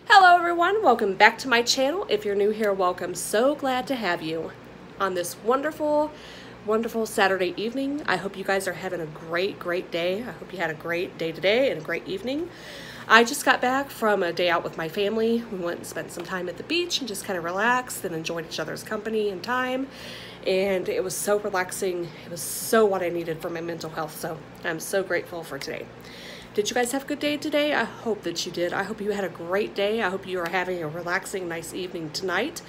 Hello everyone, welcome back to my channel. If you're new here, welcome. So glad to have you on this wonderful Saturday evening. I hope you guys are having a great day. I hope you had a great day today and a great evening. I just got back from a day out with my family. We went and spent some time at the beach and just kind of relaxed and enjoyed each other's company and time. And it was so relaxing. It was so what I needed for my mental health. So I'm so grateful for today. Did you guys have a good day today? I hope that you did. I hope you had a great day. I hope you are having a relaxing, nice evening tonight.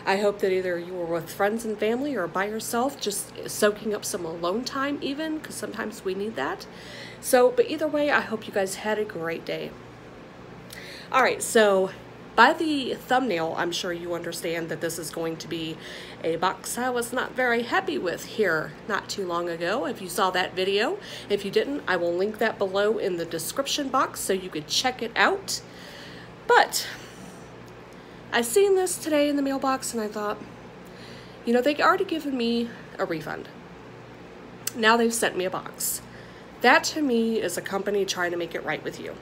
I hope that either you were with friends and family or by yourself, just soaking up some alone time even, because sometimes we need that. But either way, I hope you guys had a great day. All right, so by the thumbnail, I'm sure you understand that this is going to be a box I was not very happy with here not too long ago. If you saw that video, if you didn't, I will link that below in the description box so you could check it out. But I seen this today in the mailbox and I thought, you know, they've already given me a refund. Now they've sent me a box. That to me is a company trying to make it right with you.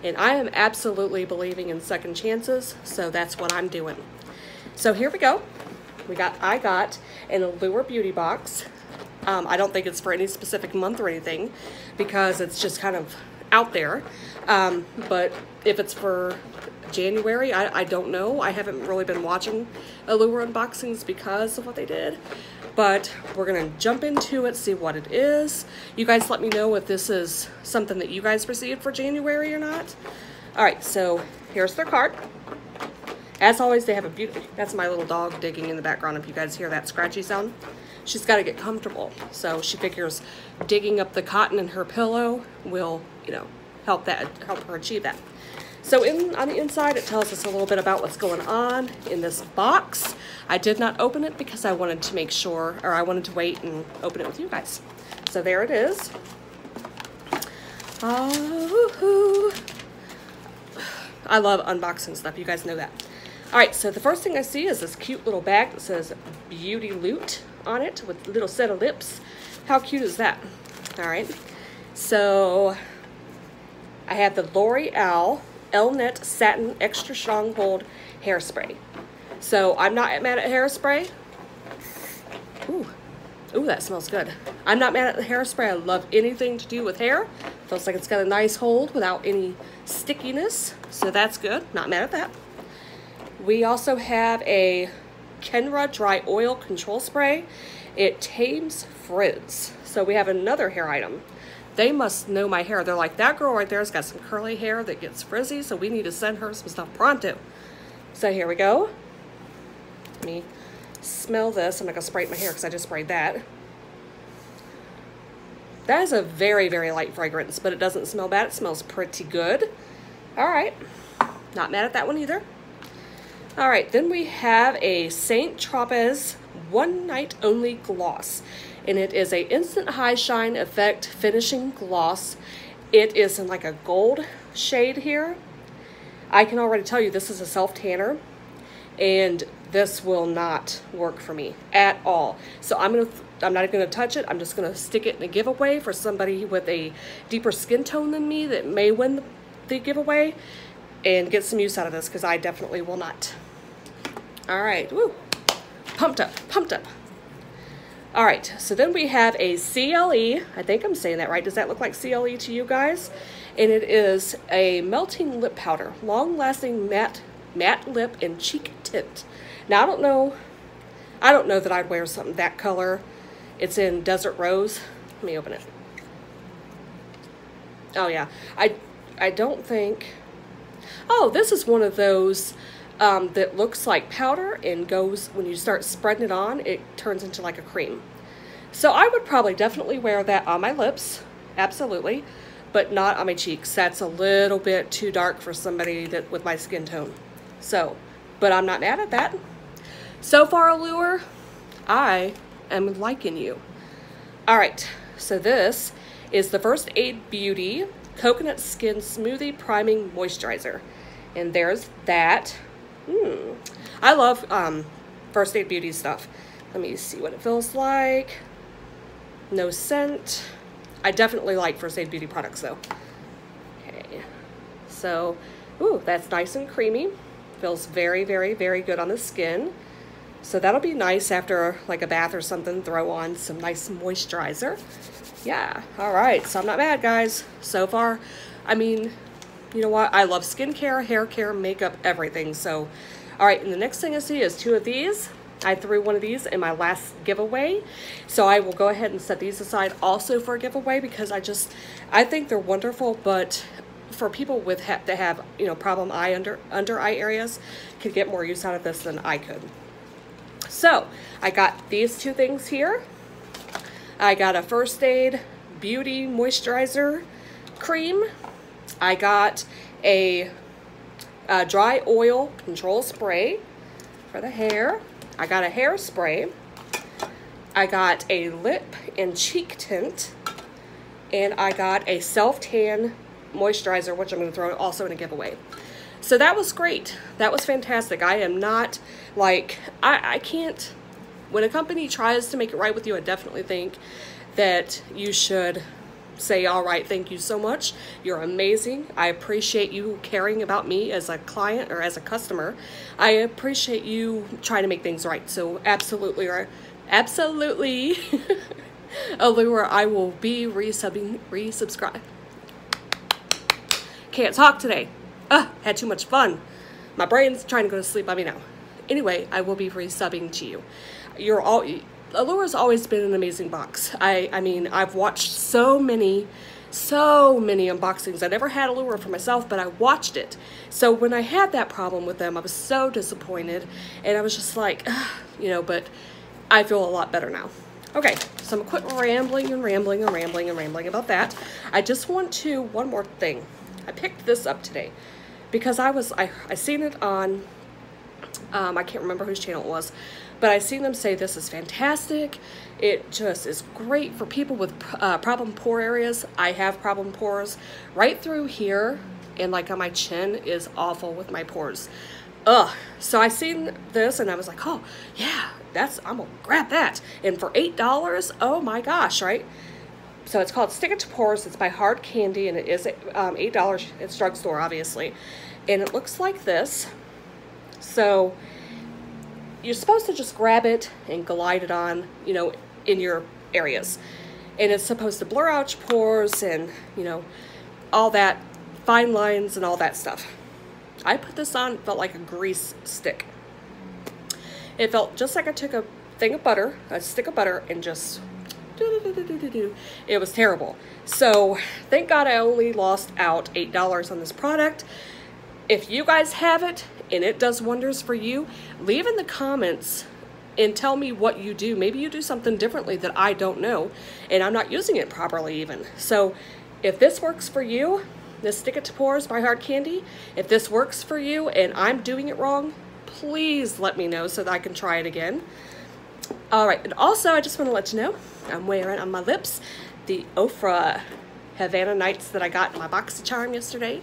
And I am absolutely believing in second chances, so that's what I'm doing. So here we go. I got an Allure Beauty Box. I don't think it's for any specific month or anything because it's just kind of out there. But if it's for January, I don't know. I haven't really been watching Allure unboxings because of what they did. But we're going to jump into it, see what it is. You guys let me know if this is something that you guys received for January or not. All right, so here's their card. As always, they have a beautiful, that's my little dog digging in the background if you guys hear that scratchy sound. She's got to get comfortable. So she figures digging up the cotton in her pillow will, you know, help her achieve that. So on the inside, it tells us a little bit about what's going on in this box. I did not open it because I wanted to make sure, or I wanted to wait and open it with you guys. So there it is. I love unboxing stuff. You guys know that. All right, so the first thing I see is this cute little bag that says Beauty Loot on it with a little set of lips. How cute is that? All right, so I have the L'Oreal L-Net Satin Extra Strong Hold Hairspray. So I'm not mad at hairspray. Ooh, that smells good. I'm not mad at the hairspray. I love anything to do with hair. Feels like it's got a nice hold without any stickiness. So that's good. Not mad at that. We also have a Kenra Dry Oil Control Spray. It tames frizz. So we have another hair item. They must know my hair. They're like, that girl right there has got some curly hair that gets frizzy, so we need to send her some stuff pronto. So here we go. Let me smell this. I'm not going to spray my hair because I just sprayed that. That is a very light fragrance, but it doesn't smell bad. It smells pretty good. All right. Not mad at that one either. All right. Then we have a Saint Tropez One Night Only Gloss. And it is a Instant High Shine Effect Finishing Gloss. It is in like a gold shade here. I can already tell you this is a self-tanner. And this will not work for me at all. So I'm not going to touch it. I'm just going to stick it in a giveaway for somebody with a deeper skin tone than me that may win the giveaway and get some use out of this because I definitely will not. All right. Woo. Pumped up. All right, so then we have a CLE. I think I'm saying that right. Does that look like CLE to you guys? And it is a melting lip powder, long-lasting matte lip and cheek tint. Now I don't know that I'd wear something that color. It's in Desert Rose. Let me open it. Oh yeah, I don't think. Oh, this is one of those that looks like powder and goes, when you start spreading it on, it turns into like a cream. So I would probably definitely wear that on my lips, absolutely, but not on my cheeks. That's a little bit too dark for somebody that with my skin tone. So, but I'm not mad at that. So far, Allure, I am liking you. All right, so this is the First Aid Beauty Coconut Skin Smoothie Priming Moisturizer. And there's that. I love First Aid Beauty stuff. Let me see what it feels like. No scent. I definitely like First Aid Beauty products though. Okay, so Ooh, that's nice and creamy. Feels very, very, very good on the skin. So that'll be nice after like a bath or something, throw on some nice moisturizer. Yeah, all right, so I'm not mad, guys. So far, I mean, you know what? I love skincare, hair care, makeup, everything. So, all right, and the next thing I see is 2 of these. I threw one of these in my last giveaway. So I will go ahead and set these aside also for a giveaway because I think they're wonderful, but for people with that have, you know, problem eye under eye areas could get more use out of this than I could. So I got these 2 things here. I got a First Aid Beauty Moisturizer Cream. I got a dry oil control spray for the hair. I got a hairspray. I got a lip and cheek tint. And I got a self-tan moisturizer, which I'm going to throw also in a giveaway. So that was great. That was fantastic. I am not like, I can't, when a company tries to make it right with you, I definitely think that you should say, all right, thank you so much. You're amazing. I appreciate you caring about me as a client or as a customer. I appreciate you trying to make things right. So absolutely, Allure, I will be resubscribe. Can't talk today. Had too much fun. My brain's trying to go to sleep. Let me know. Anyway, I will be resubbing to you. Allure's always been an amazing box. I mean, I've watched so many unboxings. I never had Allure for myself, but I watched it. So when I had that problem with them, I was so disappointed, and I was just like, you know, but I feel a lot better now. Okay, so I'm gonna quit rambling about that. I just want to, one more thing. I picked this up today because I seen it on, I can't remember whose channel it was, but I seen them say this is fantastic. It just is great for people with problem pore areas. I have problem pores right through here, and like on my chin is awful with my pores. So I seen this and I was like, oh yeah, I'm gonna grab that. And for $8, oh my gosh, right? So it's called Stick It to Pores. It's by Hard Candy, and it is $8. It's drugstore, obviously. And it looks like this. So you're supposed to just grab it and glide it on, you know, in your areas. And it's supposed to blur out your pores and, you know, all that, fine lines and all that stuff. I put this on, felt like a grease stick. It felt just like I took a thing of butter, a stick of butter, and just it was terrible. So thank God I only lost out $8 on this product. If you guys have it and it does wonders for you, leave in the comments and tell me what you do. Maybe you do something differently that I don't know and I'm not using it properly even. So if this works for you, this Stick It to Pores by Hard Candy, if this works for you and I'm doing it wrong, please let me know so that I can try it again. All right, and also I just want to let you know I'm wearing on my lips the Ofra Havana Nights that I got in my Boxy Charm yesterday.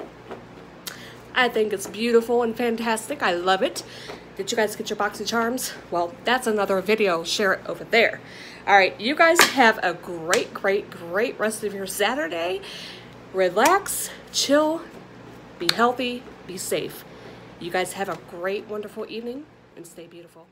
I think it's beautiful and fantastic. I love it. Did you guys get your Boxy Charms? Well, that's another video. Share it over there. All right, you guys have a great, great, great rest of your Saturday. Relax, chill, be healthy, be safe. You guys have a great, wonderful evening, and stay beautiful.